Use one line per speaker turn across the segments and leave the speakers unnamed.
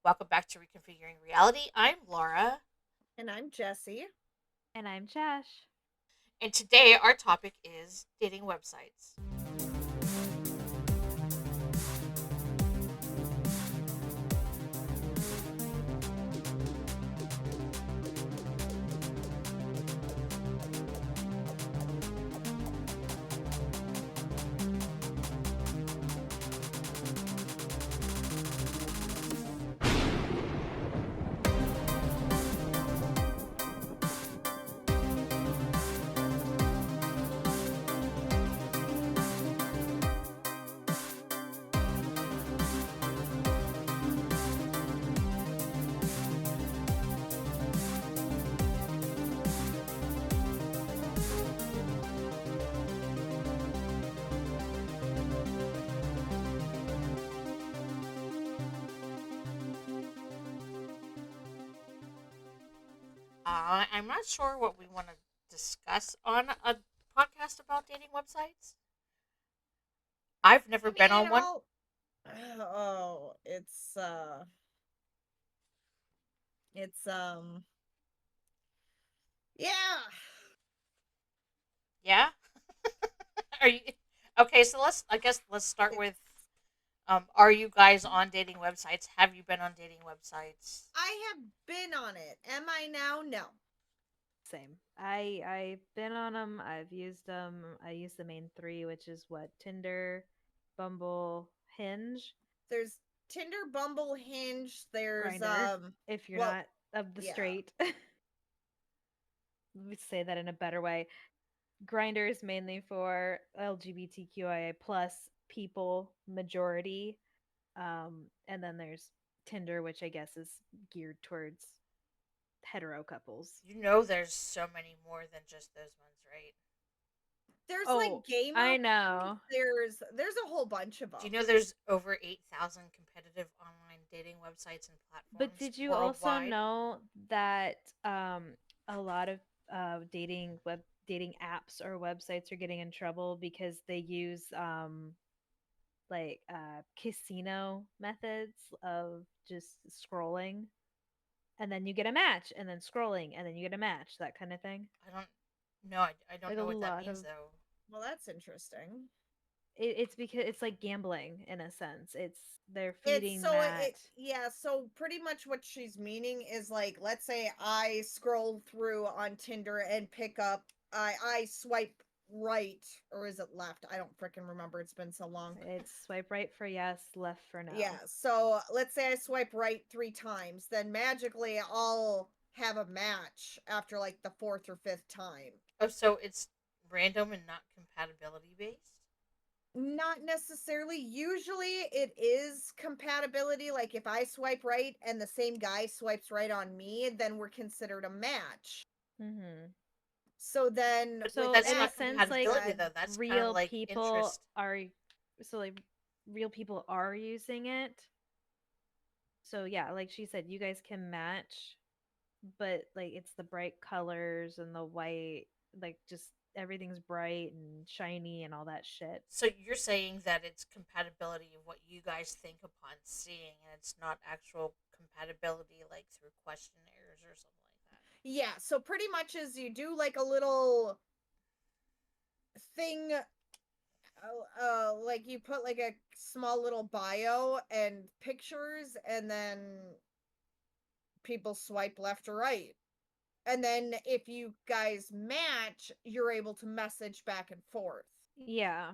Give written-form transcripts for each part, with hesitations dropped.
Welcome back to Reconfiguring Reality. I'm Laura,
And I'm Jesse.
And I'm Josh.
and today our topic is dating websites. I'm not sure what we want to discuss on a podcast about dating websites. I've never
I
been
mean,
on one.
all oh, it's yeah.
Yeah, are you okay? So let's start
It's
with are you guys on dating websites? Have you been on dating websites?
I have been on it. Am I now? No.
Same. I've been on them. I've used them. I use the main three, which is what Tinder, Bumble, Hinge,
There's Tinder, Bumble, Hinge, there's
Grinder. If you're
well,
not of the
yeah.
straight, let me say that in a better way. Grinder is mainly for LGBTQIA plus people, majority. And then there's Tinder, which I guess is geared towards hetero couples.
You know, there's so many more than just those ones, right?
There's
Oh,
like gamer
I
ones.
know.
There's a whole bunch of
Do you
them.
know there's over 8,000 competitive online dating websites and
But
platforms
did you also
worldwide?
know that a lot of dating apps or websites are getting in trouble because they use casino methods of just scrolling, and then you get a match, and then scrolling, and then you get a match, that kind of thing.
I don't know. I don't
Like a
know what that
lot
means
of
though.
Well, that's interesting.
it's because it's like gambling in a sense. It's they're
It's
feeding
so
that.
yeah, so pretty much what she's meaning is like let's say I scroll through on Tinder and pick up I swipe right or is it left? I don't freaking remember. It's been so long.
It's swipe right for yes, left for
Yeah,
no.
so let's say I swipe right 3 times, then magically I'll have a match after like the fourth or fifth time.
Oh, so it's random and not compatibility based?
Not necessarily. Usually it is compatibility. Like if I swipe right and the same guy swipes right on me, then we're considered a match.
Mhm.
So then
But
with
So
that's
in a
that
not
being
sense, like
compatibility
said,
though. That's kind of
real
like
people
interest.
are so like real people are using it. So yeah, like she said, you guys can match, but like it's the bright colors and the white, like just everything's bright and shiny and all that shit.
So you're saying that it's compatibility of what you guys think upon seeing, and it's not actual compatibility like through questionnaires or something like that.
yeah, so pretty much as you do like a little thing like you put like a small little bio and pictures and then people swipe left or right. And then if you guys match, you're able to message back and forth.
Yeah.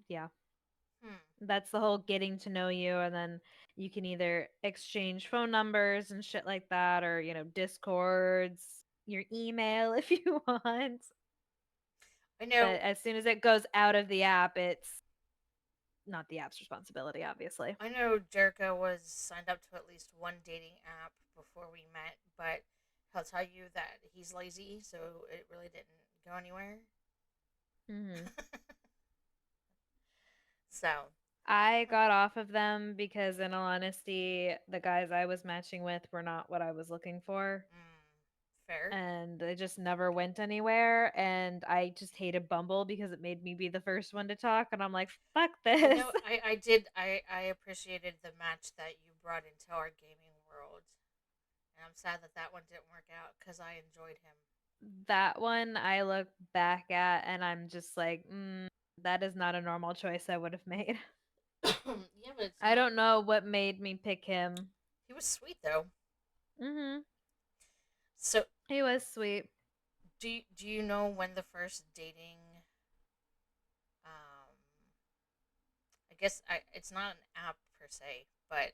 Yeah.
Hmm.
That's the whole getting to know you, and then you can either exchange phone numbers and shit like that, or discords, your email if you want.
I
But
know
as soon as it goes out of the app, it's not the app's responsibility, obviously.
I know Jericho was signed up to at least one dating app before we met, but he'll tell you that he's lazy, so it really didn't go anywhere.
Hmm.
So,
I got off of them because, in all honesty, the guys I was matching with were not what I was looking for.
fair.
And it just never went anywhere. And I just hated Bumble because it made me be the first one to talk. And I'm like, fuck
I
this.
know I appreciated the match that you brought into our gaming world. And I'm sad that that one didn't work out because I enjoyed him.
That one I look back at and I'm just like, that is not a normal choice I would have made.
Yeah, but it's
I
not.
don't know what made me pick him.
He was sweet though.
Mhm.
So,
He was sweet.
do you know when the first dating? Um, it's not an app per se, but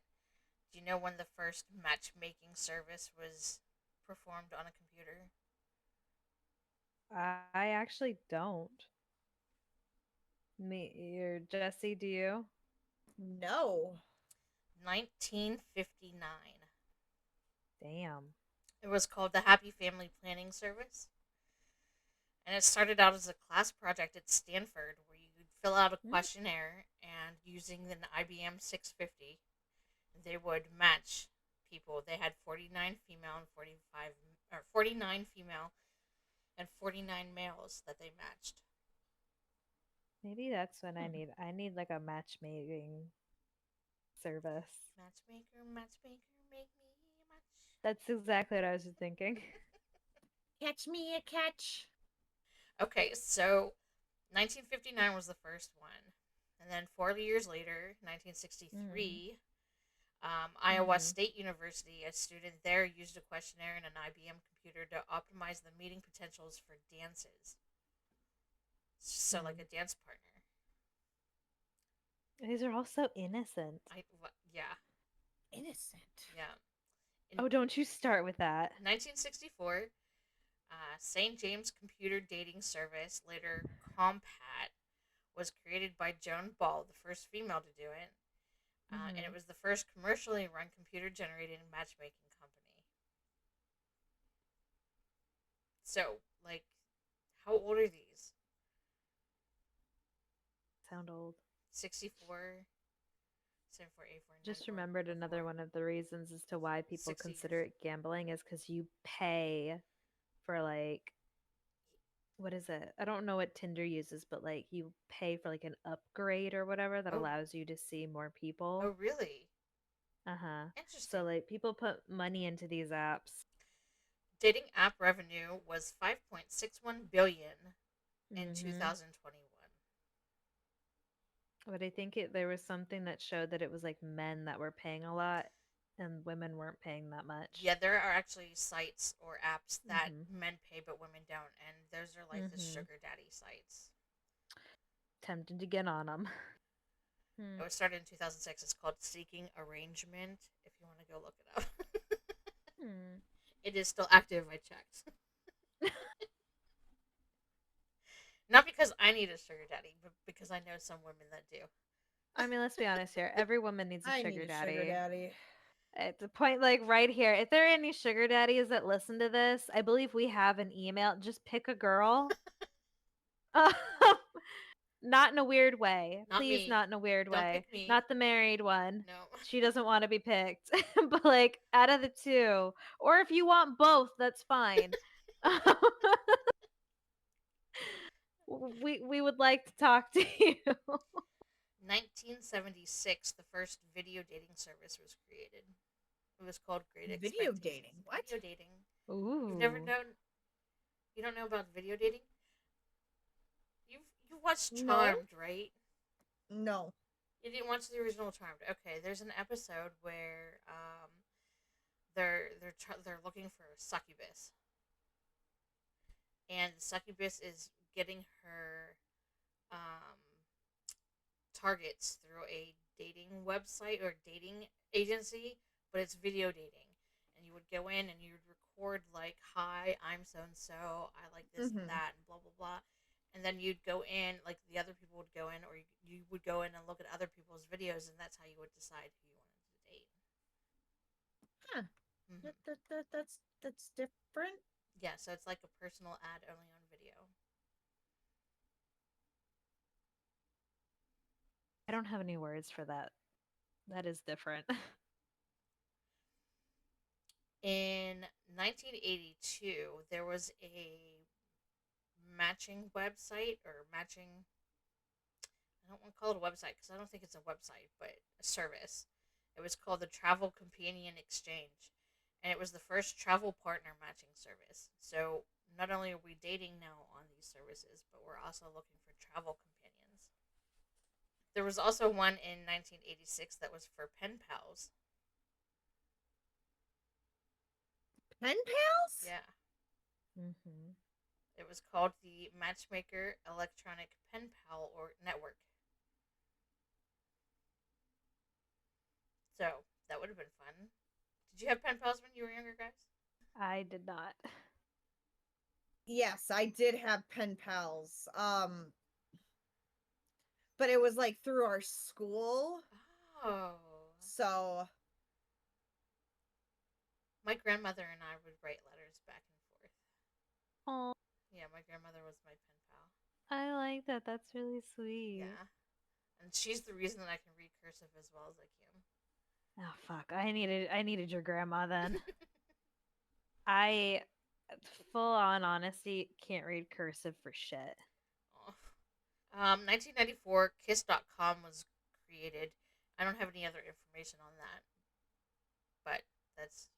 do you know when the first matchmaking service was performed on a computer?
I actually don't. Me or Jesse, do you?
No.
1959.
Damn.
It was called the Happy Family Planning Service, and it started out as a class project at Stanford where you would fill out a
Mm.
questionnaire and using an IBM 650, they would match people. They had 49 female and 45 or 49 female and 49 males that they matched.
Maybe that's when
Hmm.
I need like a matchmaking service.
Matchmaker, matchmaker, make me a match.
That's exactly what I was just thinking.
Catch me a catch.
Okay, so 1959 was the first one. And then 40 years later,
Mm.
1963, Iowa
Mm.
State University, a student there used a questionnaire and an IBM computer to optimize the meeting potentials for dances. So, like
Mm.
a dance partner.
These are all so innocent.
Yeah,
Innocent.
yeah. In
Oh, don't you start with that.
1964, St. James Computer Dating Service, later Compat, was created by Joan Ball, the first female to do it, and it
Hmm.
was the first commercially run computer generated matchmaking company. So, like, how old are these?
Sound old.
64, 74, 84,
Just
94,
remembered another
04,
one of the reasons as to why people
60 years.
consider it gambling is because you pay for like what is it? I don't know what Tinder uses, but like you pay for like an upgrade or whatever that
Oh,
allows you to see more
oh,
people.
really?
Uh-huh.
Interesting.
So like people put money into these apps.
Dating app revenue was 5.61 billion in
Mhm.
2021.
But I think there was something that showed that it was like men that were paying a lot and women weren't paying that much.
Yeah, there are actually sites or apps that
Mhm.
men pay but women don't, and those are like the
Mhm.
sugar daddy sites.
Tempted to get on them.
It was started in 2006. It's called Seeking Arrangement. If you want to go look it up,
Hmm.
it is still active. I checked. Not because I need a sugar daddy, but because I know some women that do.
I mean, let's be honest here. Every woman needs a
I need
sugar
a sugar
daddy.
daddy.
At the point, like right here, if there are any sugar daddies that listen to this, I believe we have an email. Just pick a girl. Um, not in a weird way.
Not
Please,
me.
not in a weird
Don't
way.
pick me.
Not the married one.
No.
She doesn't want to be picked. But like out of the two, or if you want both, that's fine. We would like to talk to you.
1976, the first video dating service was created. It was called Great
Video
Expectations.
dating. What?
Video dating. You've never
Ooh.
known? You don't know about video dating? You watched
No.
Charmed, right?
No.
You didn't watch the original Charmed. Okay, there's an episode where they're looking for a succubus, and the succubus is getting her um targets through a dating website or dating agency, but it's video dating. And you would go in and you would record like, "Hi, I'm so and so. I like this and
Mm-hmm.
that and blah blah blah." And then you'd go in, like the other people would go in, or you would go in and look at other people's videos, and that's how you would decide who you wanted to date.
Huh.
Hmm.
That's different.
Yeah, so it's like a personal ad only on video.
I don't have any words for that. That is different.
In 1982, there was a matching website or matching. I don't want to call it a website because I don't think it's a website, but a service. It was called the Travel Companion Exchange, and it was the first travel partner matching service. So not only are we dating now on these services, but we're also looking for travel companions. There was also one in 1986 that was for pen pals.
Pen pals?
Yeah.
Mm-hmm.
It was called the Matchmaker Electronic Pen Pal or Network. So that would have been fun. Did you have pen pals when you were younger, guys?
I did not.
Yes, I did have pen pals. But it was like through our school.
Oh.
So
My grandmother and I would write letters back and forth.
Oh,
Yeah, my grandmother was my pen pal.
I like that. That's really sweet.
Yeah. And she's the reason that I can read cursive as well as I can.
Oh fuck! I needed your grandma then. I, full on honesty, can't read cursive for shit.
Oh. 1994, Kiss.com was created. I don't have any other information on that, but that's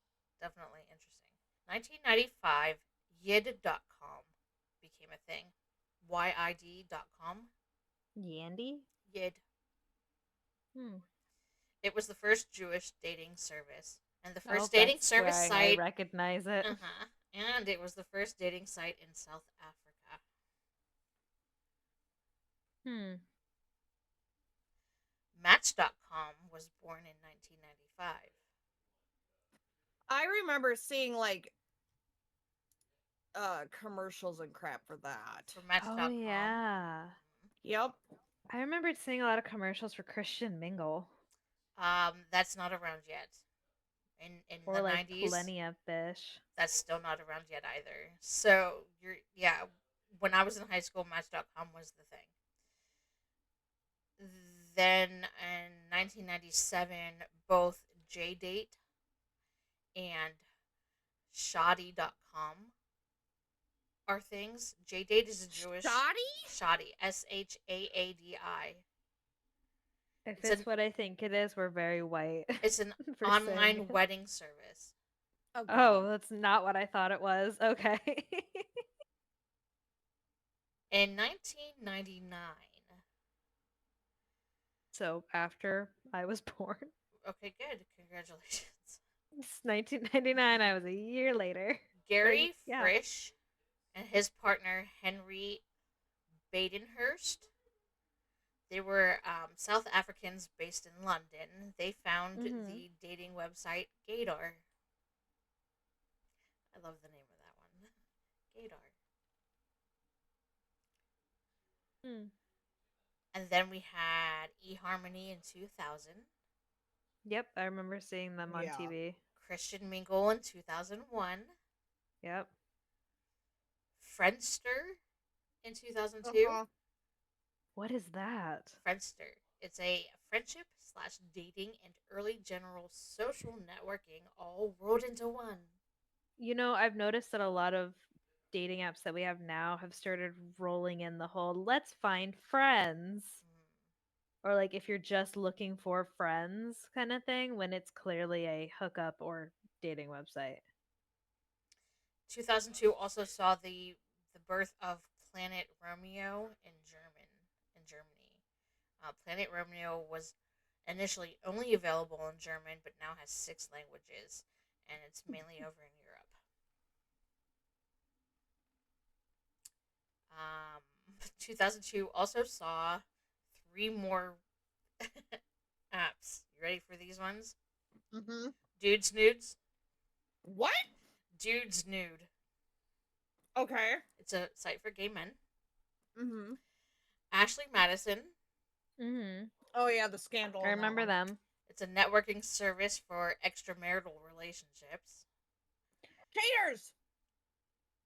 definitely interesting. 1995, Yid.com became a thing. YID.com.
Yandy?
Yid.
Hmm.
It was the first Jewish dating service and the
Oh,
first dating
that's
service
why I
site.
recognize it.
Uh-huh. And it was the first dating site in South Africa.
Hmm.
Match.com was born in 1995.
I remember seeing like commercials and crap for that.
For
Oh
Match.com.
yeah.
Yep.
I remembered seeing a lot of commercials for Christian Mingle
That's not around yet. In
or
the
like
90s,
Plenty of Fish.
that's still not around yet either. So you're yeah. When I was in high school, Match.com was the thing. Then in 1997, both JDate and Shoddy.com are things. JDate is a Jewish
Shoddy?
Shoddy, SHAADI.
If
It's an
it's what I think it is, we're very white
it's an
for saying
online
it.
wedding service.
Oh
Oh,
god.
that's not what I thought it was. Okay.
In 1999.
So after I was born,
Okay, good. Congratulations.
it's 1999. I was a year later. Or
Gary
yeah.
Frisch and his partner Henry Badenhurst. They were South Africans based in London. They found
Mhm.
the dating website Gaydar. I love the name of that one. Gaydar.
Mm.
And then we had eHarmony in 2000.
Yep, I remember seeing them on
Yeah.
TV.
Christian Mingle in 2001.
Yep.
Friendster in 2002.
Uh-huh.
What is that?
Friendster. It's a friendship slash dating and early general social networking all rolled into one.
I've noticed that a lot of dating apps that we have now have started rolling in the whole let's find friends.
Mm.
Or like if you're just looking for friends kind of thing when it's clearly a hookup or dating website.
2002 also saw the birth of Planet Romeo in Germany. Planet Romeo was initially only available in German, but now has 6 languages, and it's mainly over in Europe. Um, 2002 also saw 3 more apps. You ready for these ones?
Mm-hmm.
Dude's Nudes.
What?
Dude's Nude.
Okay.
It's a site for gay men.
Mm-hmm.
Ashley Madison.
Mhm.
Oh yeah, the scandal
I
on that
remember
one.
them.
It's a networking service for extramarital relationships.
Cheaters!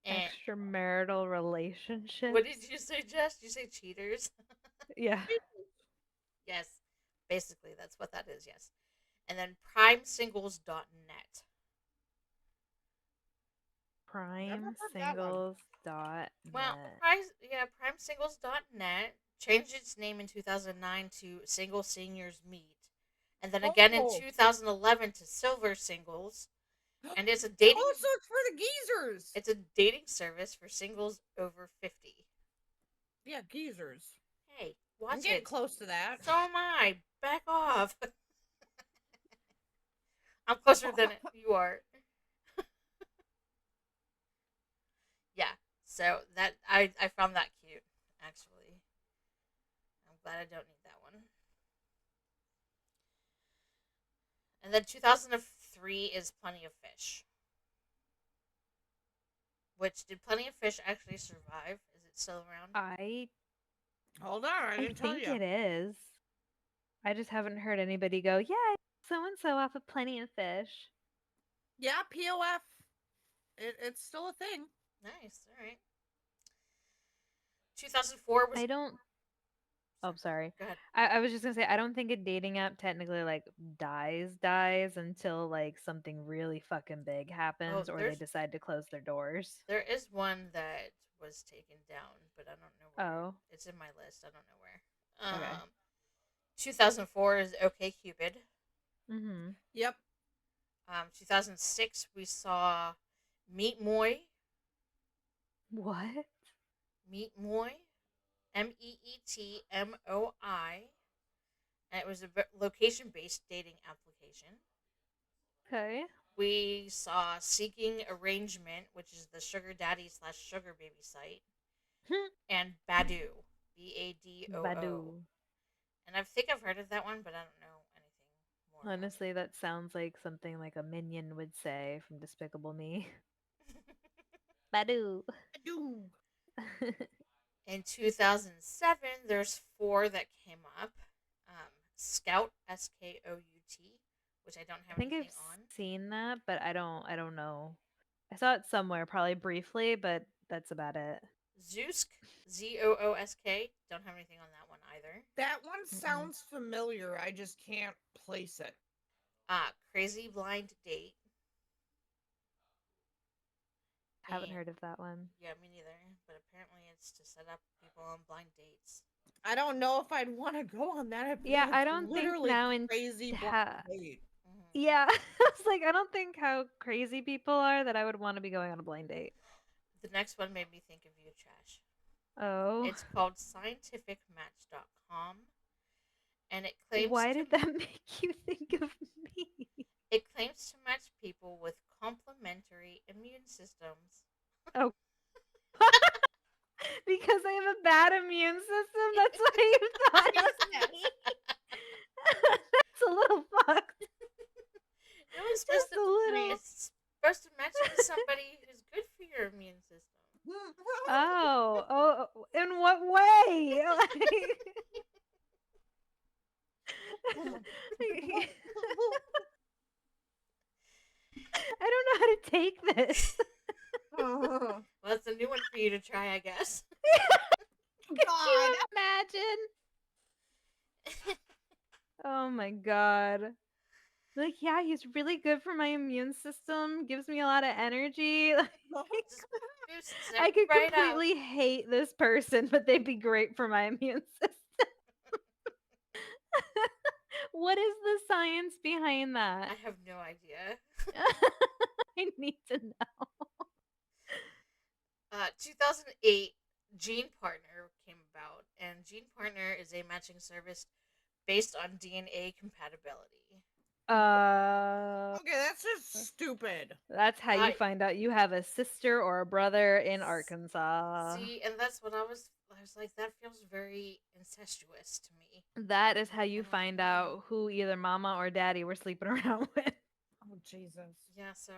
And
Extramarital relationships.
what did you say, Jess? Did you say cheaters?
Yeah.
Yes. Basically, that's what that is, yes. And then primesingles.net.
Never heard that one.
Well,
primesingles.net.
primesingles.net changed its name in 2009 to Single Seniors Meet. and then again in
Oh.
2011 to silver singles, and it's a dating.
Oh, so it's for the geezers.
It's a dating service for singles over 50.
Yeah, geezers.
Hey,
I'm
watch
getting
it.
close to that.
So am I. Back off. I'm closer than you are. Yeah. So that I found that cute. Actually, I'm glad I don't need that one. And then 2003 is Plenty of Fish. Which did Plenty of Fish actually survive? Is it still around?
I
Hold on, I
I
didn't tell
think
you.
it is. I just haven't heard anybody go, yeah, so and so off of Plenty of Fish.
Yeah, POF. It's still a thing.
Nice. All right. 2004 was.
I don't. Oh, sorry.
Go ahead.
I was just gonna say I don't think a dating app technically like dies until like something really fucking big
Oh,
happens or they decide to close their doors.
there is one that was taken down, but I don't know where.
Oh,
It's in my list. I don't know where.
okay.
2004 is OK Cupid.
Mm-hmm.
Yep.
2006 we saw Meet Moy.
What?
Meet Moy. MEETMOI. And it was a location based dating application.
Okay.
We saw Seeking Arrangement, which is the sugar daddy slash sugar baby site, and Badoo, BADOO.
Badu.
And I think I've heard of that one, but I don't know anything more
Honestly, that sounds like something like a minion would say from Despicable Me. Badu.
Doom.
In 2007, there's four that came up. Scout, SKOUT, which I don't
I
have
think
anything
I've
on.
seen that, but I don't know. I saw it somewhere, probably briefly, but that's about it.
Zoosk, ZOOSK, don't have anything on that one either.
That one
Mm-mm.
sounds familiar. I just can't place it.
Crazy Blind Date.
Haven't
And
heard of that one.
yeah, me neither. But apparently, it's to set up people on blind dates.
I don't know if I'd want to go on that. I
Yeah,
believe
I
it's
don't think
literally
now in
crazy blind date.
Mm-hmm.
yeah, I was like, I don't think how crazy people are that I would want to be going on a blind date.
The next one made me think of you, Trash.
Oh,
It's called scientificmatch.com, and
why did that make you think of me?
it claims to match people with complementary immune systems.
Oh, because I have a bad immune system. That's why you thought of me. That's a little fucked.
It was supposed
Just
to.
a
I mean,
little.
it's supposed to match you with somebody who's good for your immune system.
Oh, in what way? I don't know how to take this.
Well, that's a new one for you to try, I guess.
Could
God.
you imagine? Oh my god. Like, yeah, he's really good for my immune system, gives me a lot of energy.
Just boosts it
I could
right up.
completely hate this person, but they'd be great for my immune system. What is the science behind that?
I have no idea.
I need to know.
2008, Gene Partner came about, and Gene Partner is a matching service based on DNA compatibility.
Uh,
Okay, that's just stupid.
that's how you find out you have a sister or a brother in Arkansas.
See, and that's what I was. I was like, that feels very incestuous to me.
That is how you
And I'm like,
find out who either mama or daddy were sleeping around with.
Oh Jesus.
yeah. So,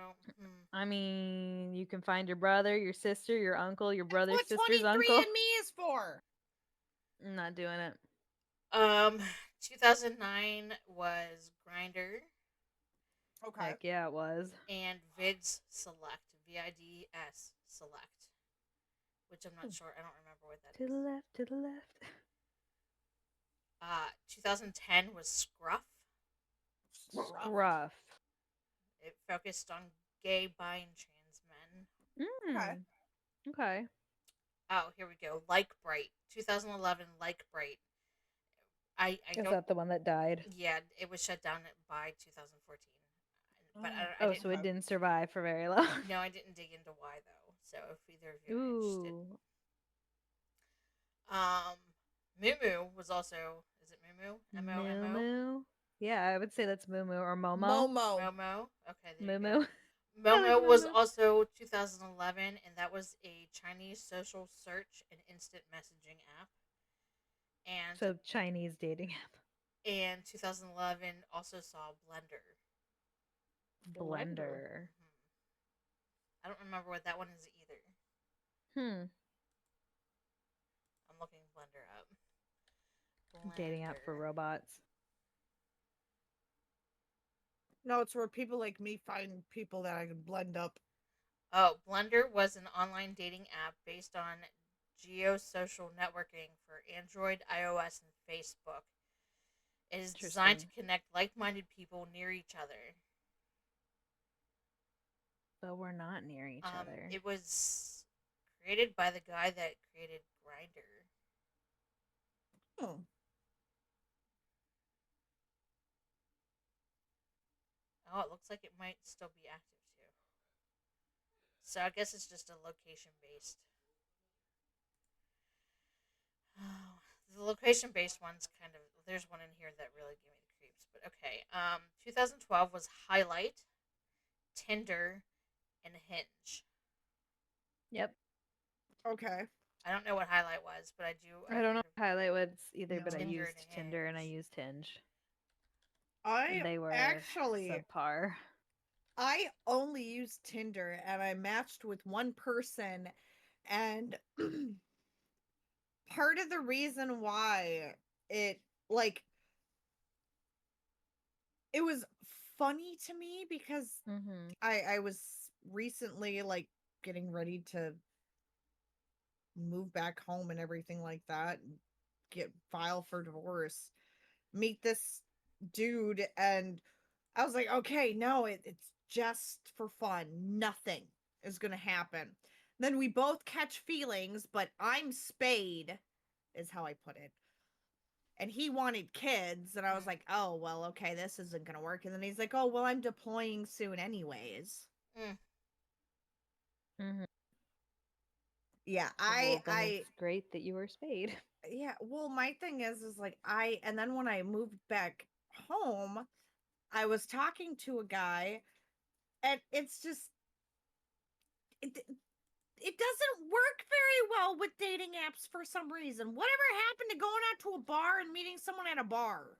I mean, you can find your brother, your sister, your uncle, your brother's
What
sister's
23
uncle.
and Me is for?
I'm not doing it.
um, 2009 was Grinder
Okay.
Heck yeah, it was.
and Vids Select, VIDS Select, which I'm not sure. I don't remember what that
To
is.
the left, to the left.
2010 was Scruff.
Scruff.
It focused on gay, bi, and trans men.
Okay.
Okay.
Oh, here we go. Like Bright. 2011, Like Bright. I
Is
don't.
that the one that died?
Yeah, it was shut down by 2014. But
Oh,
I
Oh,
didn't.
so it
okay.
didn't survive for very long.
No, I didn't dig into why though. So if either of you are interested,
Ooh,
um, Moo was also. Is it Moo?
Moo
Momo?
Moo. Yeah, I would say that's Moo Moo or Momo.
Momo.
Momo. Okay, there
Moo
you go.
Moo. I like
Momo
Moo
was
Moo.
also 2011, and that was a Chinese social search and instant messaging app. And
So Chinese dating app.
2011 also saw Blender.
Blender.
Blender.
I don't remember what that one is either.
Hmm.
I'm looking Blender up.
Dating app for
Blender.
robots.
No, it's where people like me find people that I can blend up.
Oh, Blender was an online dating app based on geosocial networking for Android, iOS, and Facebook. It is designed to
Interesting.
connect like-minded people near each other.
But we're not near each other.
It was created by the guy that created Grinder.
Oh.
Oh, it looks like it might still be active too. So I guess it's just a location based. Oh, the location based ones kind of. There's one in here that really gave me the creeps. But okay. 2012 was Highlight, Tinder, and Hinge.
Yep.
Okay.
I don't know what Highlight was, but
I
I've
don't know
heard of
what highlight was either, but I
No.
Tinder and
used Tinder and I
Hinge.
used Hinge. And
I
they were
actually
subpar.
I only used Tinder and I matched with one person and part of the reason why it like it was funny to me because
Mm-hmm.
I was recently like getting ready to move back home and everything like that, get file for divorce, meet this dude, and I was like, okay, no, it's just for fun. Nothing is gonna happen. Then we both catch feelings, but I'm spayed, is how I put it. And he wanted kids, and I was
Mm,
like, oh well, okay, this isn't gonna work. And then he's like, oh well, I'm deploying soon anyways.
mm.
Mm-hmm.
Yeah,
Well, then it's great that you were spayed.
yeah, well, my thing is like and then when I moved back home, I was talking to a guy, and it's just it, it doesn't work very well with dating apps for some reason. Whatever happened to going out to a bar and meeting someone at a bar?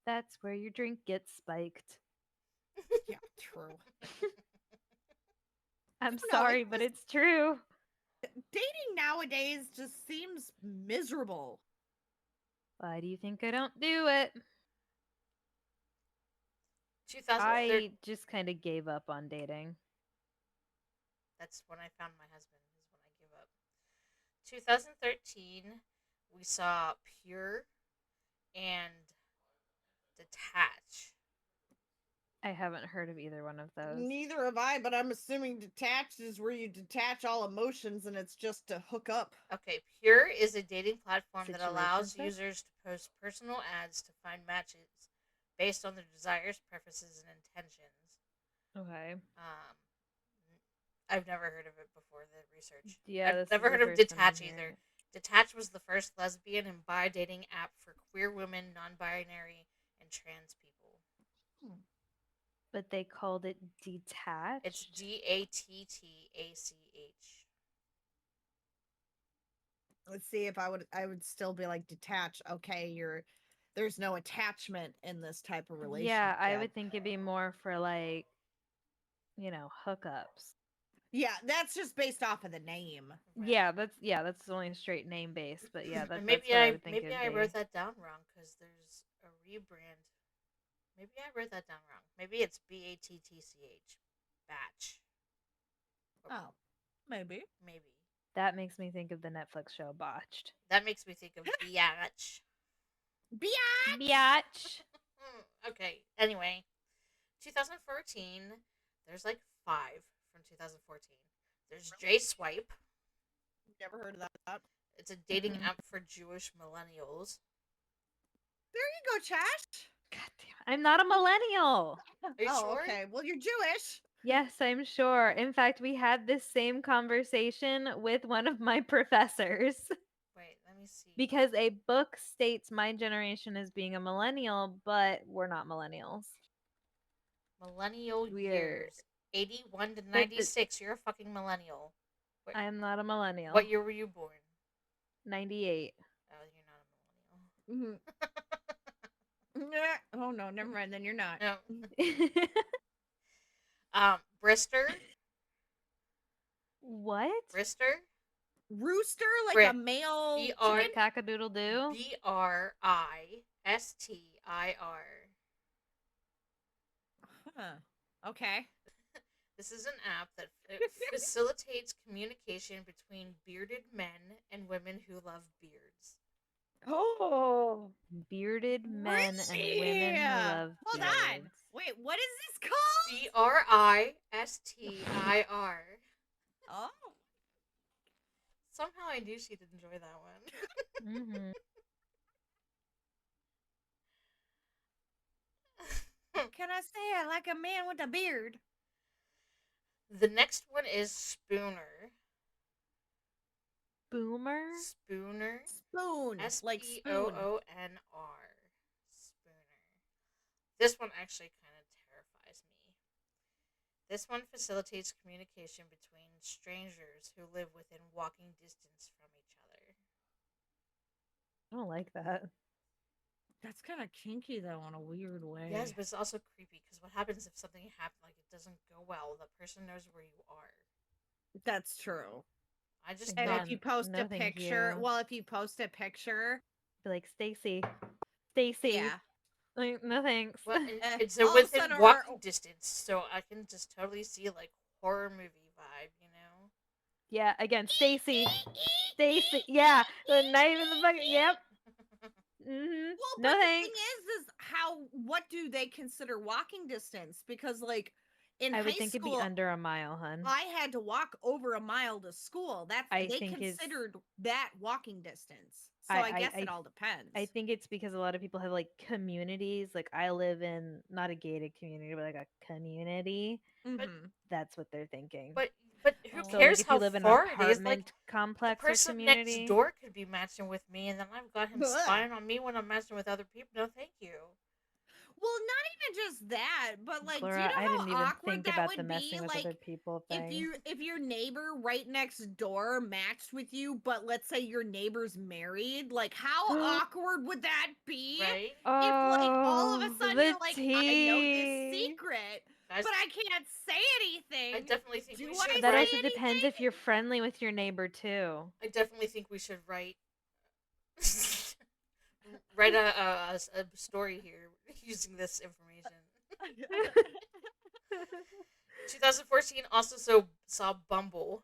That's where your drink gets spiked.
Yeah, true.
I'm
No,
sorry, but it's true.
dating nowadays just seems miserable.
Why do you think I don't do it?
2013.
I just kind of gave up on dating.
That's when I found my husband. Is when I give up. 2013, we saw Pure and Detach.
I haven't heard of either one of those.
Neither have I, but I'm assuming detached is where you detach all emotions and it's just to hook up.
Okay, Pure is a dating platform that allows
Situationship?
users to post personal ads to find matches based on their desires, preferences, and intentions.
Okay.
Um, I've never heard of it before the research.
Yeah,
I've
this is
never
the
heard of
first time I'm
Detach
hearing
either.
it.
Detach was the first lesbian and bi dating app for queer women, non binary, and trans people.
But they called it
It's
detached.
Dattach.
Let's see if I would still be like detached. Okay, there's no attachment in this type of
Yeah, I
relationship.
would think it'd be more for like, hookups.
Yeah, that's just based off of the name.
Yeah, that's only straight name based, but yeah,
And
that's what I would think
maybe
it'd
I wrote
be.
that down wrong because there's a rebrand. Maybe I wrote that down wrong. Maybe it's Battch. Batch. Or
Oh, maybe.
maybe.
That makes me think of the Netflix show Botched.
That makes me think of Biatch.
Biatch.
Biatch.
Okay, anyway. 2014, there's like five from 2014. There's J Swipe.
Never heard of that.
It's a dating
Mm-mm.
app for Jewish millennials.
There you go, Chash.
God damn, I'm not a millennial.
Are you
Oh,
sure?
okay. Well, you're Jewish.
Yes, I'm sure. In fact, we had this same conversation with one of my professors
Wait, let me see.
because a book states my generation as being a millennial, but we're not millennials.
Millennial
We're,
years. 81 to
but the,
96. You're a fucking millennial. What,
I am not a
what
millennial.
year were you born?
98.
Oh, you're not
Mhm. Nah. Oh no, never mind. Then you're not.
a millennial. No. Brister?
What?
Brister?
Rooster, like a
Brit.
male
B-R-
chicken.
Like cock-a-doodle doo?
Bristir.
Huh. Okay.
This is an app that facilitates communication between bearded men and women who love beards.
Oh,
Bearded men and women who
Richie!
love
Hold on.
beards.
Wait, what is this called?
Bristir.
Oh.
Somehow I knew she'd enjoy that one.
Hmm.
Can I say I like a man with a beard?
The next one is Spooner.
Boomer?
Spooner.
Spoon. Like spoon.
Spoonr. Spooner. This one actually kind of terrifies me. This one facilitates communication between strangers who live within walking distance from each other.
I don't like that.
That's kind of kinky though, in a weird way.
Yes, but it's also creepy because what happens if something happens, like it doesn't go well? The person knows where you are.
That's true.
I just
And
thought,
if you post
no
a
thank
picture,
you.
well, if you post a picture,
Be like, Stacy. Stacy.
yeah.
Like, no thanks.
well, it's
All of a
within
sudden,
walking distance, so I can just totally see like horror movie vibe, you know.
Yeah, again, Stacy. Stacy. Yeah, not even the fucking. Yep. Mm-hmm.
Well, but
No
the thing
thanks.
is what do they consider walking distance? Because like in
I
high
would think it'd be
school,
under a mile, hun.
I had to walk over a mile to school. That's
I
they
think is
considered that walking distance. So I guess it all depends.
I think it's because a lot of people have like communities. Like I live in not a gated community, but like a community.
But
Mm-hmm.
That's what they're thinking.
but who
So like
cares
if you
how
live in an
far it is? Like
apartment
the
complex or
person next
community,
door could be matching with me, and then I've got him
Ugh.
spying on me when I'm matching with other people. No, thank you.
Well, not even just that, but like, do you
Laura, I
know
didn't
how
even
awkward
think
that
about the
would be?
messing with
Like,
other people thing.
if your neighbor right next door matched with you, but let's say your neighbor's married, like how awkward would that be?
Right,
If like all of a
Oh,
sudden
the
you're like, I know this
tea.
secret,
guys.
but I can't say
I
anything.
definitely think
Do
we
I
should
That
say
write.
also depends
anything?
if you're friendly with your neighbor too.
I definitely think we should write. write a story here using this information. 2014 also saw Bumble.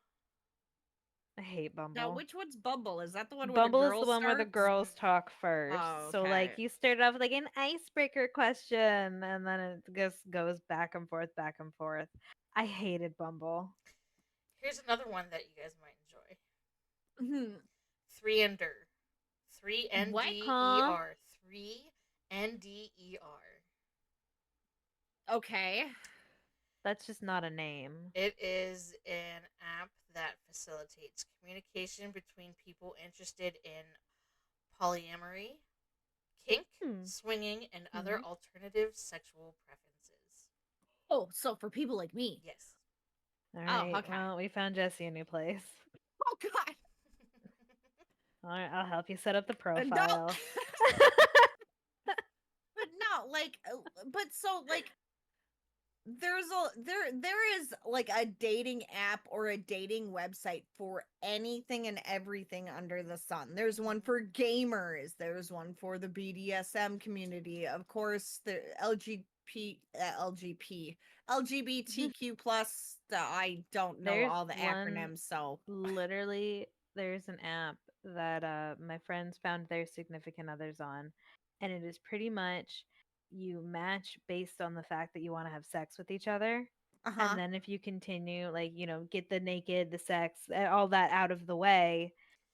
I hate
Now,
Bumble.
which one's Bumble? Is that the one where the
Bumble is the
girl
one where the
starts?
girls talk first.
Oh,
So
okay.
like you start off with like an icebreaker question and then it just goes back and forth, back and forth. I hated Bumble.
Here's another one that you guys might enjoy.
Hmm.
3ender. 3 N
What?
D E
Huh?
R. 3NDER.
Okay.
That's just not a name.
It is an app that facilitates communication between people interested in polyamory, kink,
Hmm.
swinging, and other
Mhm.
alternative sexual preferences.
Oh, so for people like me.
Yes.
All
Oh,
right.
okay.
Well, we found Jesse a new place.
Oh God.
All right, I'll help you set up the
No.
profile.
But no, like, but so like, there is like a dating app or a dating website for anything and everything under the sun. There's one for gamers. There's one for the BDSM community. Of course, the LGBTQ plus. I don't know
There's
all the
one
acronyms, so
literally there's an app that my friends found their significant others on, and it is pretty much you match based on the fact that you want to have sex with each other,
uh-huh.
and then if you continue, like, get the naked, the sex, all that out of the way,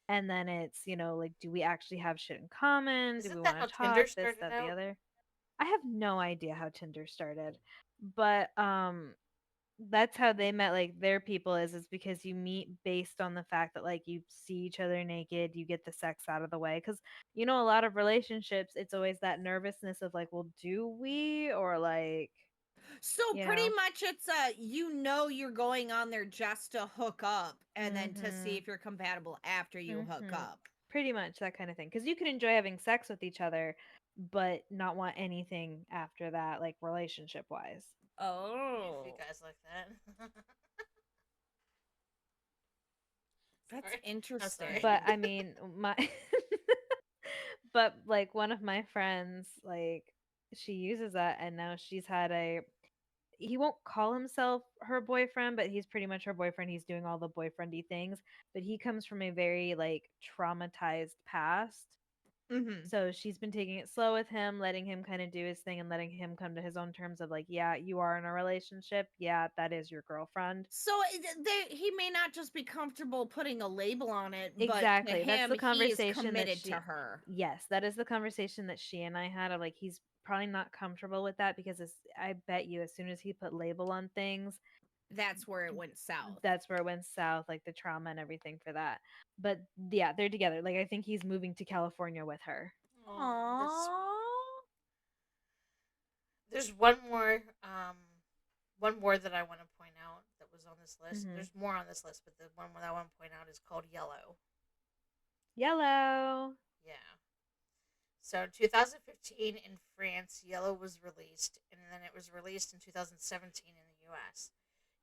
And then it's, like, do we actually have shit in common? Do we
Isn't that
want
how
to
Tinder
talk? This,
started
that, the
out?
other. I have no idea how Tinder started, but that's how they met, like, their people is because you meet based on the fact that, like, you see each other naked, you get the sex out of the way, because a lot of relationships, it's always that nervousness of, like, well, do we, or like,
So
you
pretty
know
much it's you're going on there just to hook up and then to see
mhm
if you're compatible after you hook
mhm
up.
pretty much that kind of thing, because you can enjoy having sex with each other but not want anything after that, like, relationship wise.
I knew a few
Oh,
guys like that.
that's
Sorry. I'm sorry.
But
interesting.
I mean, my but like one of my friends, like, she uses that, and now she's had a he won't call himself her boyfriend, but he's pretty much her boyfriend. He's doing all the boyfriendy things, but he comes from a very, like, traumatized past.
Mhm.
So she's been taking it slow with him, letting him kind of do his thing and letting him come to his own terms of, like, yeah, you are in a relationship. Yeah, that is your girlfriend.
So he may not just be comfortable putting a label on it, but to
Exactly. That's
him,
the
he is
conversation that
committed to
she
her.
Yes, that is the conversation that she and I had, of, like, he's probably not comfortable with that because I bet you as soon as he put label on things,
That's where it went south.
that's where it went south, like the trauma and everything for that. But yeah, they're together. Like, I think he's moving to California with her.
Oh, that's sweet.
Aww.
There's one more that I want to point out that was on this list.
Mhm.
There's more on this list, but the one that I want to point out is called Yellow.
Yellow.
Yeah. So in 2015 in France, Yellow was released, and then it was released in 2017 in the U.S.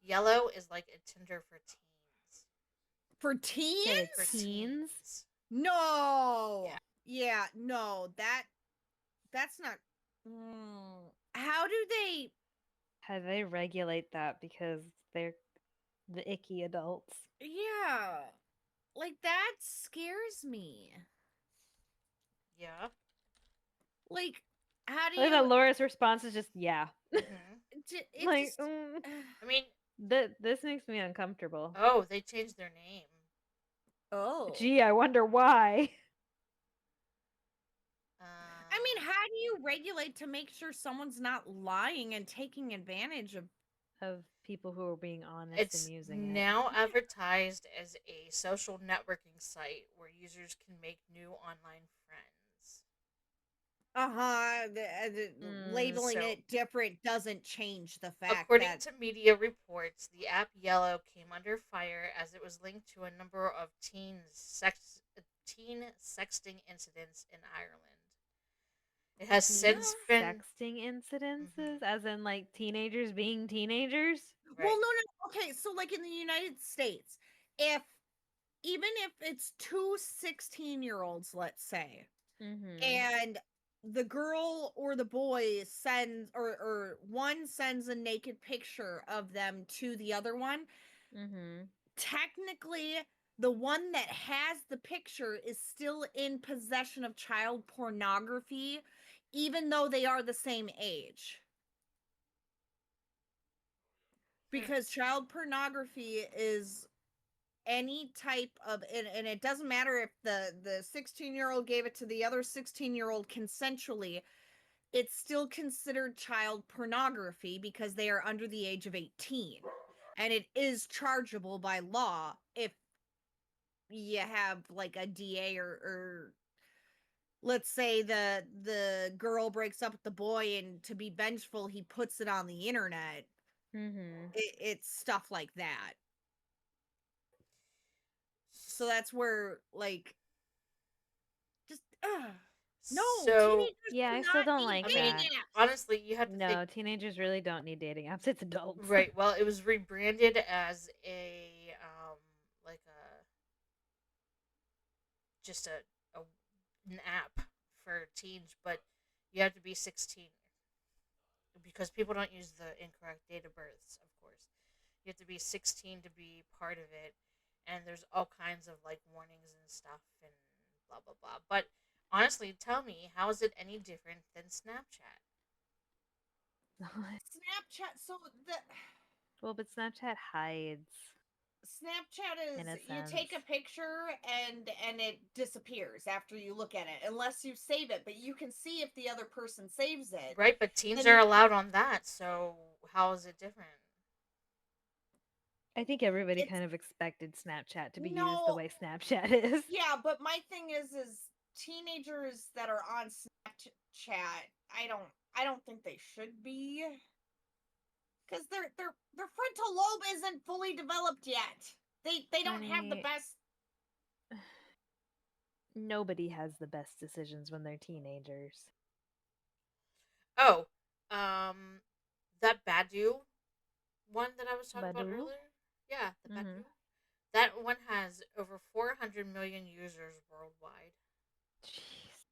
Yellow is like a Tinder for teens.
For
For the
For
teens?
teens.
teens.
No.
Yeah.
Yeah, no. That's not How do they
How do they regulate that, because they're the icky adults?
Yeah. Like that scares me.
Yeah.
Like how do
I like that
you
Laura's response is just yeah.
Mm-hmm.
it
Like,
just
I mean,
this makes me uncomfortable.
oh, they changed their name.
Oh.
Gee, I wonder why.
I mean,
Um,
how do you regulate to make sure someone's not lying and taking advantage of
Of people who are being honest and
it's
using it.
now advertised as a social networking site where users can make new online friends.
labeling
Mm,
So,
it different doesn't change the fact
according
that
to media reports, the app Yellow came under fire as it was linked to a number of teen sexting incidents in Ireland. It has
teen
since been
sexting
mhm,
incidences, as in, like, teenagers being teenagers.
well,
right.
no, okay, so like in the United States, if even if it's two 16-year-olds, let's say,
Mhm.
and the girl or the boy sends or one sends a naked picture of them to the other one,
Mhm.
technically the one that has the picture is still in possession of child pornography even though they are the same age,
Hmm.
because child pornography is any type of and it doesn't matter if the 16-year-old gave it to the other 16-year-old consensually, it's still considered child pornography because they are under the age of 18, and it is chargeable by law if you have like a DA or let's say the girl breaks up with the boy and to be vengeful he puts it on the internet.
Mhm.
It's stuff like that. So that's where like just no,
So,
teenagers
Yeah,
do
I still
not
don't
need
I
like
mean,
dating
that.
apps.
honestly, you have to think
No, teenagers really don't need dating apps. It's adults.
right. Well, it was rebranded as a like a just a an app for teens, but you have to be 16 because people don't use the incorrect date of births, of course. You have to be 16 to be part of it, and there's all kinds of like warnings and stuff and blah blah blah. But honestly, tell me, how is it any different than Snapchat?
Snapchat, so the
Well, but Snapchat hides.
Snapchat
in
is
a
you take a
sense.
picture and it disappears after you look at it unless you save it, but you can see if the other person saves it.
Right, but teens are
And
allowed on that, so how is it different?
I think everybody
it's
kind of expected Snapchat to be used the
no,
way Snapchat is.
yeah, but my thing is teenagers that are on Snapchat, I don't think they should be because their frontal lobe isn't fully developed yet. They don't have the
Honey,
best.
nobody has the best decisions when they're teenagers.
Oh, that Badu one that I was talking about
Badu?
earlier. Yeah, the
Mm-hmm.
Badu. That one has over 400 million users worldwide.
Jeez.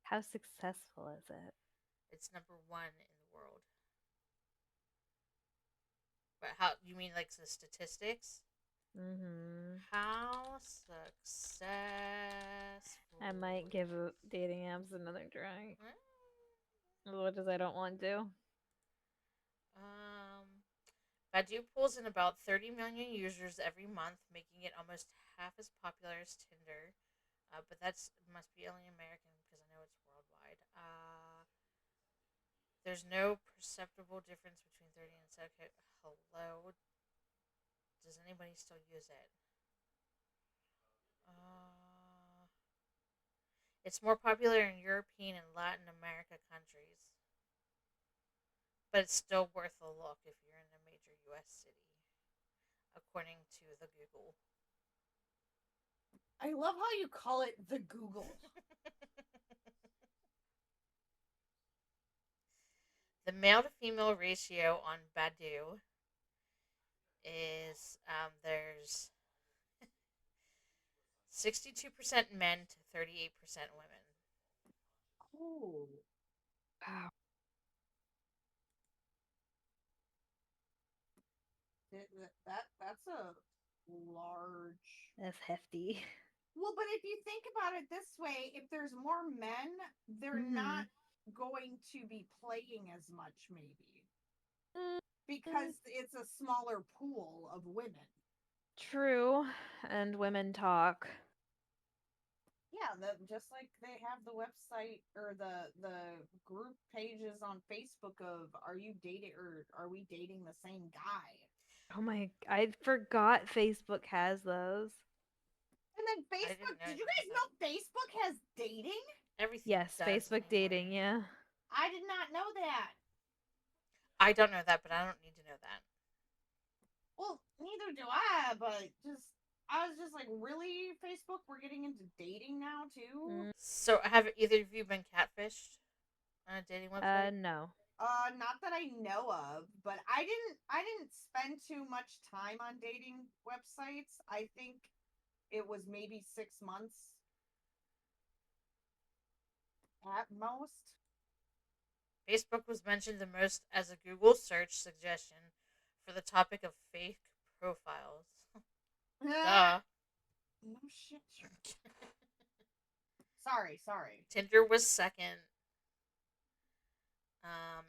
How successful is it?
It's number one in the world. But how you mean like the statistics?
Mm-hmm.
How successful?
I might give dating apps another try. As much as I don't want to.
Um, Badu pulls in about 30 million users every month, making it almost half as popular as Tinder. But that's must be only American because I know it's worldwide. There's no perceptible difference between 30 and 7. Hello, does anybody still use it? Uh, it's more popular in European and Latin America countries, but it's still worth a look if you're in a major U.S. city, according to the Google.
I love how you call it the Google.
The male to female ratio on Badu is there's 62% men to 38% women.
Oh,
Wow.
that's a large.
That's hefty.
Well, but if you think about it this way, if there's more men, they're
Mm-hmm.
not going to be playing as much, maybe
Mm,
because it's a smaller pool of women.
true. And women talk.
Yeah, just like they have the website or the group pages on Facebook of are you dating or are we dating the same guy?
Oh my, I forgot Facebook has those.
And then
I didn't
Facebook,
know
did you
it has
guys
that.
know Facebook has dating?
Everything
Yes,
does
Facebook
anymore.
dating, yeah.
I did not know that.
I don't know that, but I don't need to know that.
Well, neither do I, but just I was just like, really, Facebook? We're getting into dating now too?
Mm,
So, have either of you been catfished on a dating website?
no.
Not that I know of, but I didn't spend too much time on dating websites. I think it was maybe 6 months at most.
Facebook was mentioned the most as a Google search suggestion for the topic of fake profiles. Duh.
No shit. Sorry.
Tinder was second,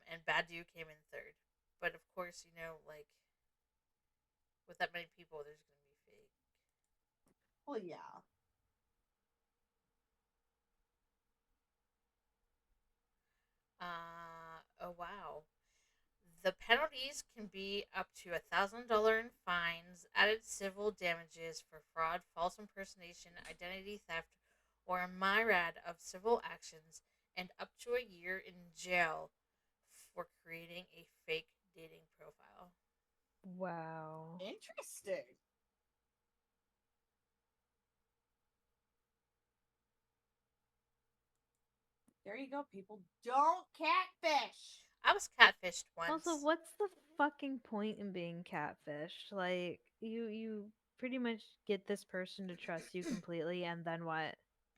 and Badu came in third. But of course, like with that many people, there's gonna be fake.
Well, yeah.
Oh wow. The penalties can be up to $1,000 in fines, added civil damages for fraud, false impersonation, identity theft, or a myriad of civil actions, and up to a year in jail for creating a fake dating profile.
Wow.
Interesting. There you go, people. Don't catfish.
I was catfished
Also,
once.
what's the fucking point in being catfished? Like, you pretty much get this person to trust you completely, and then what?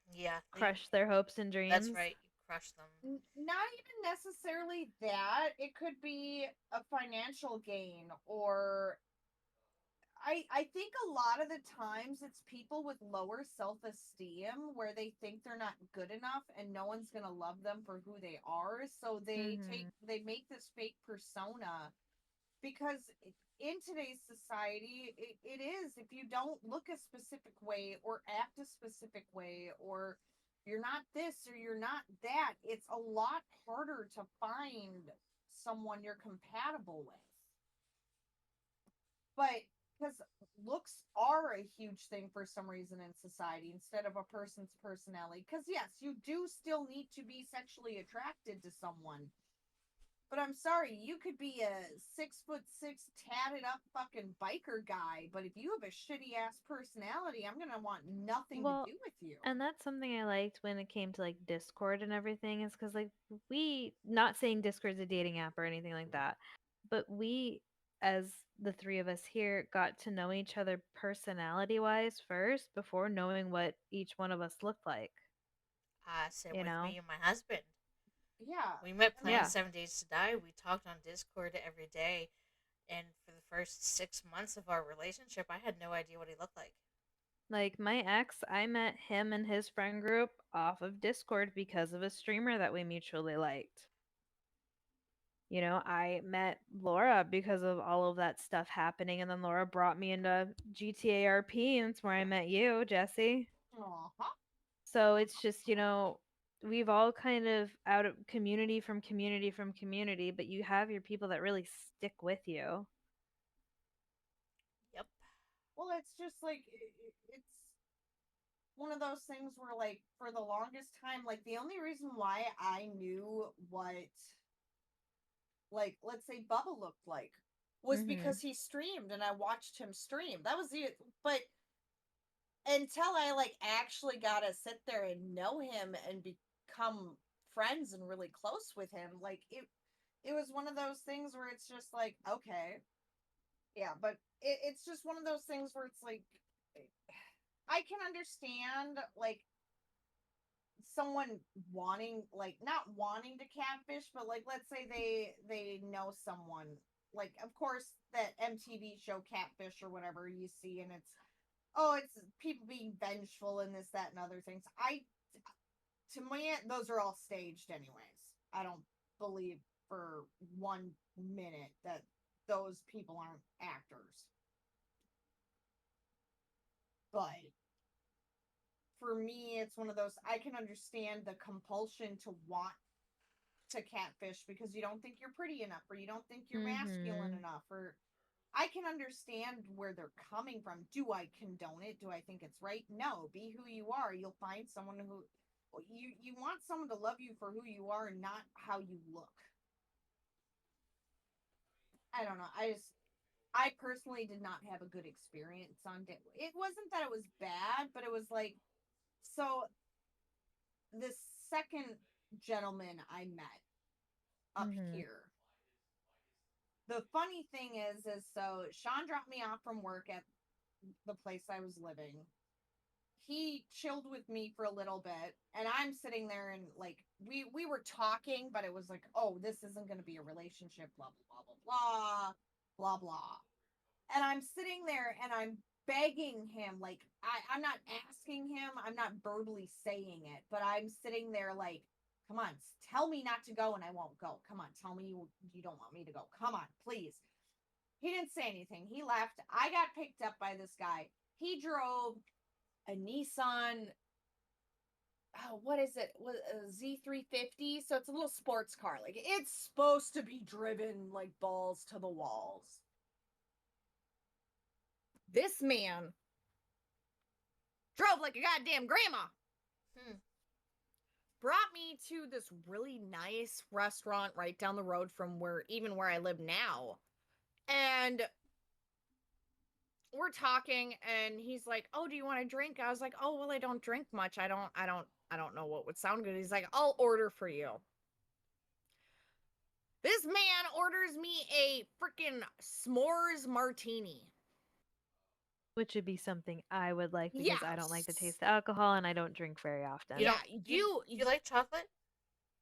Yeah,
Crush their hopes and
that's
dreams?
right. You crushed them.
Not even necessarily that. It could be a financial gain or I think a lot of the times it's people with lower self-esteem where they think they're not good enough and no one's going to love them for who they are, so
Mm-hmm.
they make this fake persona because in today's society, it is, if you don't look a specific way or act a specific way, or you're not this or you're not that, it's a lot harder to find someone you're compatible with. But because looks are a huge thing for some reason in society instead of a person's personality. Because yes, you do still need to be sexually attracted to someone. But I'm sorry, you could be a 6'6" tatted up fucking biker guy, but if you have a shitty ass personality, I'm gonna want nothing to
Well,
do with you.
and that's something I liked when it came to like Discord and everything, is because like we, not saying Discord's a dating app or anything like that, but we, as the three of us here, got to know each other personality wise first before knowing what each one of us looked like,
Same
you
with
know?
me and my husband.
Yeah,
We met
and
playing
Yeah.
7 Days to Die. We talked on Discord every day, and for the first 6 months of our relationship, I had no idea what he looked like.
Like my ex, I met him and his friend group off of Discord because of a streamer that we mutually liked. You know, I met Laura because of all of that stuff happening, and then Laura brought me into GTA RP, and it's where I met you, Jesse.
uh-huh.
So it's just, we've all kind of out of community from community from community, but you have your people that really stick with you.
Yep.
Well, it's just like it's one of those things where, like, for the longest time, like, the only reason why I knew what, like, let's say Bubba looked like was
Mhm.
because he streamed and I watched him stream. That was the, but until I, like, actually got to sit there and know him and become friends and really close with him, like, it was one of those things where it's just like, okay, yeah, but it's just one of those things where it's like, I can understand, like, someone wanting, like, not wanting to catfish, but, like, let's say they know someone, like, of course, that MTV show Catfish or whatever you see, and it's, oh, it's people being vengeful and this, that, and other things. I To me, those are all staged anyways. I don't believe for 1 minute that those people aren't actors. But for me, it's one of those, I can understand the compulsion to want to catfish because you don't think you're pretty enough, or you don't think you're masculine
Mhm.
enough, or I can understand where they're coming from. Do I condone it? Do I think it's right? No. Be who you are. You'll find someone who, well, you want someone to love you for who you are and not how you look. I don't know. I personally did not have a good experience on it. It wasn't that it was bad, but it was like, so this second gentleman I met up
Mhm.
here, the funny thing is so Sean dropped me off from work at the place I was living. He chilled with me for a little bit, and I'm sitting there, and, like, we were talking, but it was like, oh, this isn't going to be a relationship, blah blah blah blah blah blah blah. And I'm sitting there and I'm begging him, like, I'm not asking him, I'm not verbally saying it, but I'm sitting there like, come on, tell me not to go and I won't go. Come on, tell me you don't want me to go. Come on, please. He didn't say anything. He left. I got picked up by this guy. He drove a Nissan. Oh, what is it? What, a Z350? So it's a little sports car. Like, it's supposed to be driven like balls to the walls. This man drove like a goddamn grandma.
Hmm.
Brought me to this really nice restaurant right down the road from where I live now. And we're talking and he's like, "Oh, do you want a drink?" I was like, "Oh, well, I don't drink much. I don't know what would sound good." He's like, "I'll order for you." This man orders me a freaking s'mores martini.
Which would be something I would like because I don't like the
Yes.
taste of alcohol and I don't drink very
You
often.
Yeah,
don't you like chocolate?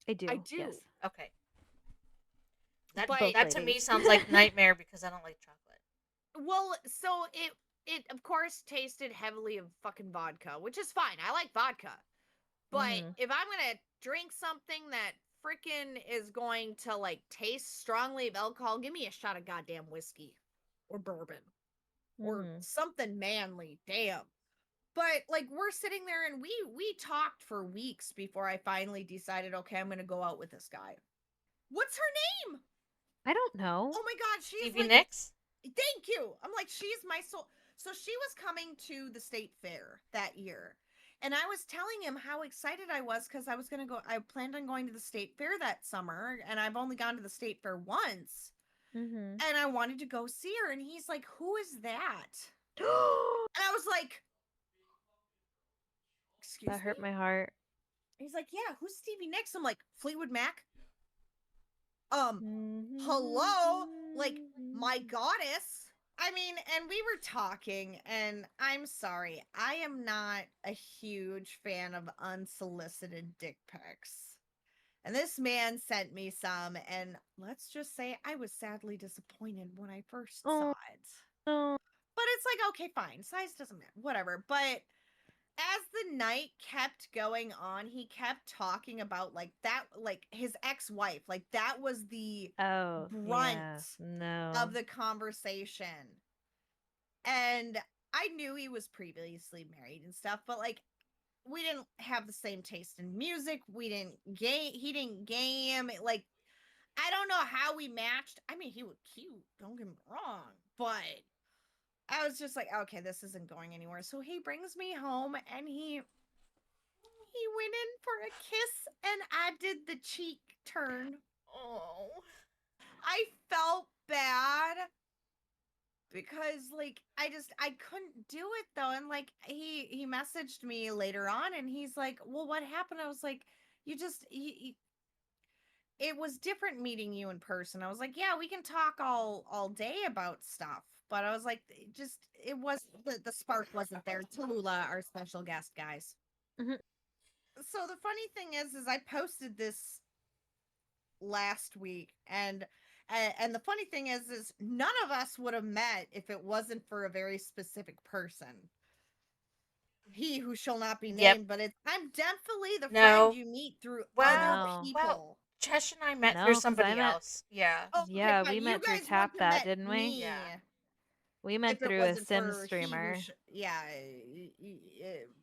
I
I
do.
do.
Yes.
Okay. That
But
Both
that to me
ladies.
sounds like nightmare because I don't like chocolate.
well, so it of course tasted heavily of fucking vodka, which is fine. I like vodka. But
Mhm.
if I'm gonna drink something that freaking is going to like taste strongly of alcohol, give me a shot of goddamn whiskey or bourbon or
Mhm.
something manly. Damn. But like we're sitting there and we talked for weeks before I finally decided, okay, I'm gonna go out with this guy. What's her name?
I don't know.
Oh my god, she's
Stevie
like,
Nicks?
thank you. I'm like, she's my soul. So she was coming to the state fair that year. And I was telling him how excited I was because I was gonna go. I planned on going to the state fair that summer, and I've only gone to the state fair once.
Mhm.
And I wanted to go see her, and he's like, "Who is that?" And I was like, "Excuse
That
me?"
hurt my heart.
He's like, "Yeah, who's Stevie Nicks?" I'm like, "Fleetwood Mac." Um, hello, like my
Mhm.
goddess. I mean, and we were talking, and I'm sorry, I am not a huge fan of unsolicited dick pics. And this man sent me some, and let's just say I was sadly disappointed when I first saw
Oh
it.
no.
But it's like, okay, fine, size doesn't matter, whatever. But as the night kept going on, he kept talking about like that, like his ex-wife, like that was the
Oh,
brunt
yeah.
of
No.
the conversation. And I knew he was previously married and stuff, but like we didn't have the same taste in music. We didn't game. He didn't game. Like I don't know how we matched. I mean, he was cute. Don't get me wrong, but I was just like, okay, this isn't going anywhere. So he brings me home, and he went in for a kiss, and I did the cheek turn.
Oh.
I felt bad because like I couldn't do it though, and like he messaged me later on, and he's like, well, what happened? I was like, you just it was different meeting you in person. I was like, yeah, we can talk all day about stuff, but I was like, it was the spark wasn't there. Tallulah, our special guest, guys.
Mhm.
So the funny thing is I posted this last week, and the funny thing is none of us would have met if it wasn't for a very specific person, he who shall not be
Yep.
named. But it's I'm definitely the friend
No.
you meet through other
Well,
No.
people.
Chesh and I met through
No, because I
somebody
met.
else. Yeah.
Oh, okay,
Yeah, we
fine, you
met through
guys wouldn't
Tap
have
That,
met
didn't we?
me
Yeah.
We met
if it
through a
wasn't
Sim
for he who
streamer.
yeah,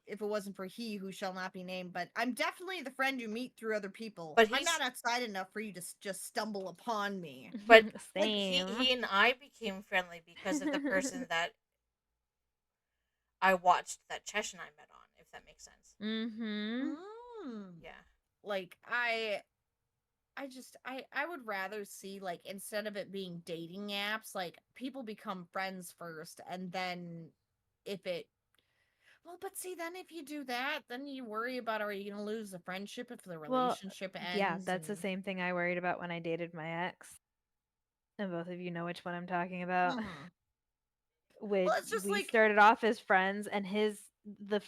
if it wasn't for he who shall not be named. But I'm definitely the friend you meet through other people.
But
I'm not
he's
outside enough for you to just stumble upon me.
but
Like,
Same.
he and I became friendly because of the person that I watched that Chesh and I met on, if that makes sense.
Mhm.
mm,
Yeah.
like I would rather see, like, instead of it being dating apps, like people become friends first, and then if it well, but see, then if you do that, then you worry about, are you gonna lose the friendship if the
Well,
relationship
yeah,
ends?
that's the
And
same thing I worried about when I dated my ex. And both of you know which one I'm talking about.
mhm.
Which
Well, it's just
we
like,
started off as friends, and his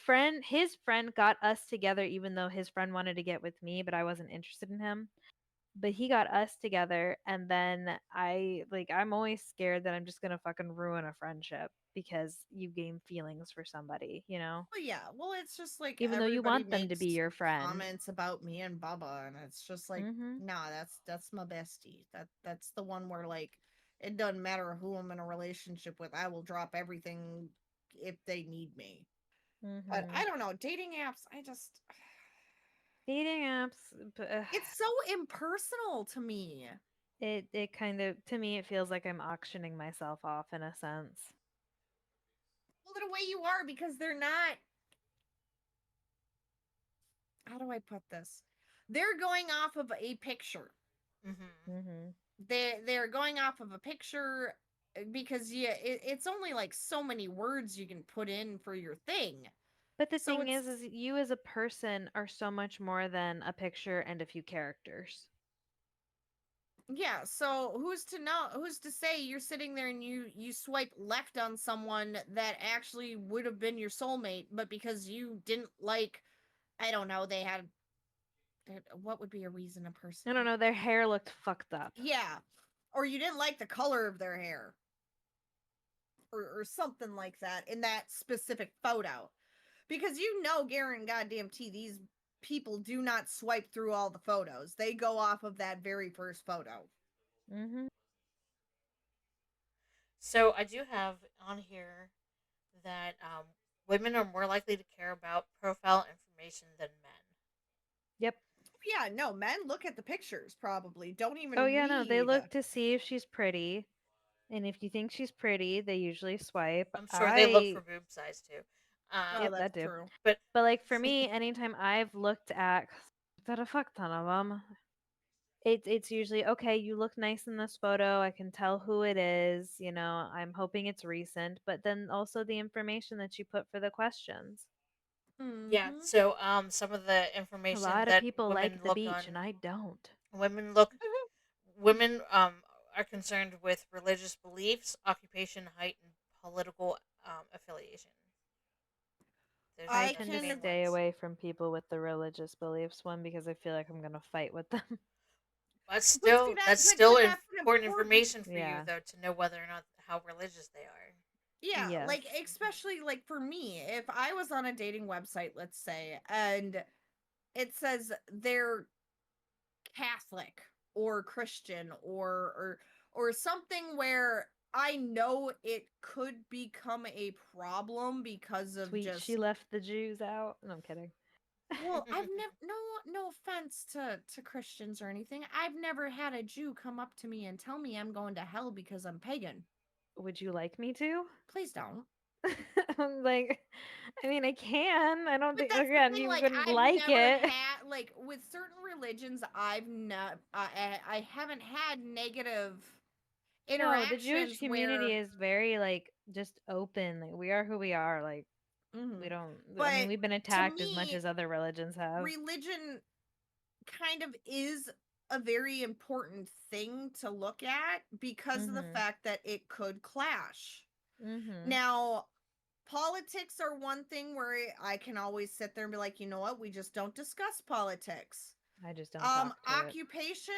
friend got us together even though his friend wanted to get with me, but I wasn't interested in him. But he got us together, and then I'm always scared that I'm just gonna fucking ruin a friendship because you gain feelings for somebody, you know?
well, yeah, well, it's just like
Even though you
everybody
want them to be
makes
your friend.
comments about me and Bubba, and it's just like,
Mhm.
nah, that's my bestie. That's the one where like it doesn't matter who I'm in a relationship with, I will drop everything if they need me. But I
Mhm.
don't know, dating apps, I just
Dating apps,
it's so impersonal to me.
it kind of, to me it feels like I'm auctioning myself off in a sense.
Well, in a way you are, because they're not, how do I put this? They're going off of a picture.
Mhm.
Mhm.
They're going off of a picture, because yeah, it's only like so many words you can put in for your thing.
But the
So
thing
it's
is you as a person are so much more than a picture and a few characters.
yeah, so who's to know, who's to say you're sitting there and you swipe left on someone that actually would have been your soulmate, but because you didn't like, I don't know, they had, what would be a reason a person,
I don't know, their hair looked fucked up.
yeah, or you didn't like the color of their hair, or something like that in that specific photo, because you know, Garen goddamn T, these people do not swipe through all the photos. They go off of that very first photo.
Mm-hmm.
So I do have on here that women are more likely to care about profile information than men.
Yep.
Yeah, no, men look at the pictures probably. Don't
Oh
even
yeah, no, they
read.
look to see if she's pretty, and if you think she's pretty, they usually swipe.
I'm sure they look for
I
boob size too.
Oh,
Yep,
that's
that do.
true.
But
But like for me, anytime I've looked at, 'cause I've looked at a fuck ton of them, it's usually okay. You look nice in this photo. I can tell who it is. You know, I'm hoping it's recent, but then also the information that you put for the questions.
yeah,
Mm-hmm.
so some of the
A
information
lot of
that
people
women
like the
look on,
beach, and I don't.
women look, women are concerned with religious beliefs, occupation, height, and political affiliation. Those are
I
I
tend to
the main
can
stay
ones.
away from people with the religious beliefs one because I feel like I'm gonna fight with them.
But
but see
still,
that
that's
but
still
but that's an
important
important
information for you
Yeah.
though to know whether or not how religious they are.
yeah,
Yes.
like especially like for me, if I was on a dating website, let's say, and it says they're Catholic or Christian or something where I know it could become a problem because of
Sweet, she
just
left the Jews out. No, I'm kidding.
well, I've never no offense to Christians or anything. I've never had a Jew come up to me and tell me I'm going to hell because I'm pagan.
Would you like me to?
Please don't.
I'm like, I mean, I can. I don't
But
think,
that's the
again,
thing,
you
like,
wouldn't
I've
like
never
it.
had like, with certain religions, I've not I haven't had negative
No, the Jewish
interactions
community
where
is very like just open. Like we are who we are. Like we
mhm.
don't. I mean,
But
we've been
to
attacked as much
me,
as other religions have.
religion kind of is a very important thing to look at because of the
Mhm.
fact that it could clash.
Mhm.
Now, politics are one thing where I can always sit there and be like, you know what, we just don't discuss politics.
I just don't talk to it.
Occupation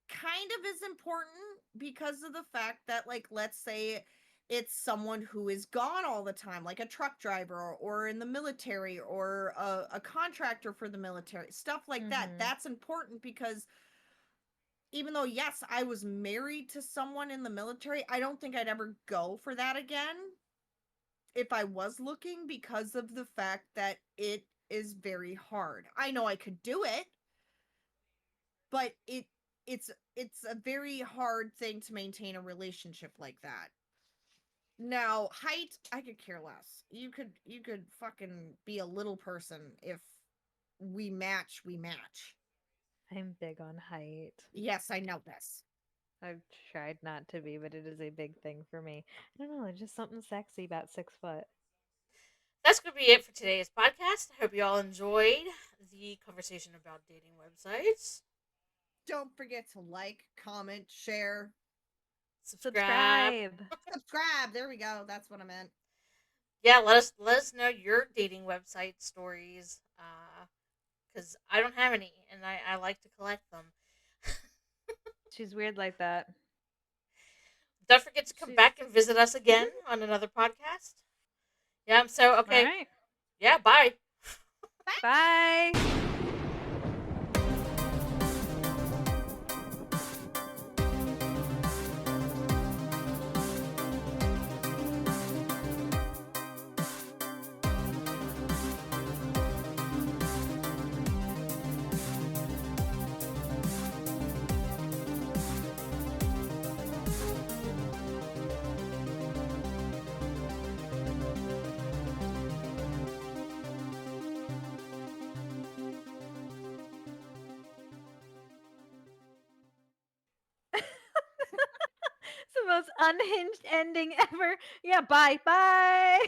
kind of is important because of the fact that, like, let's say it's someone who is gone all the time, like a truck driver or in the military or a contractor for the military, stuff like that.
Mhm.
That's important because even though, yes, I was married to someone in the military, I don't think I'd ever go for that again if I was looking because of the fact that it is very hard. I know I could do it, but it's a very hard thing to maintain a relationship like that. Now, height, I could care less. You could fucking be a little person if we match, we match.
I'm big on height.
Yes, I know this.
I've tried not to be, but it is a big thing for me. I don't know. There's just something sexy about 6 foot.
That's going to be it for today's podcast. I hope you all enjoyed the conversation about dating websites.
Don't forget to like, comment, share,
Subscribe.
Subscribe.
subscribe. There we go. That's what I meant.
Yeah, let us know your dating website stories. Because I don't have any, and I like to collect them.
She's weird like that.
Don't forget to come
She's
back and visit us again on another podcast. Yeah, so,
all
okay.
right.
Yeah, bye.
Bye. It's the most unhinged ending ever. Yeah, bye. Bye.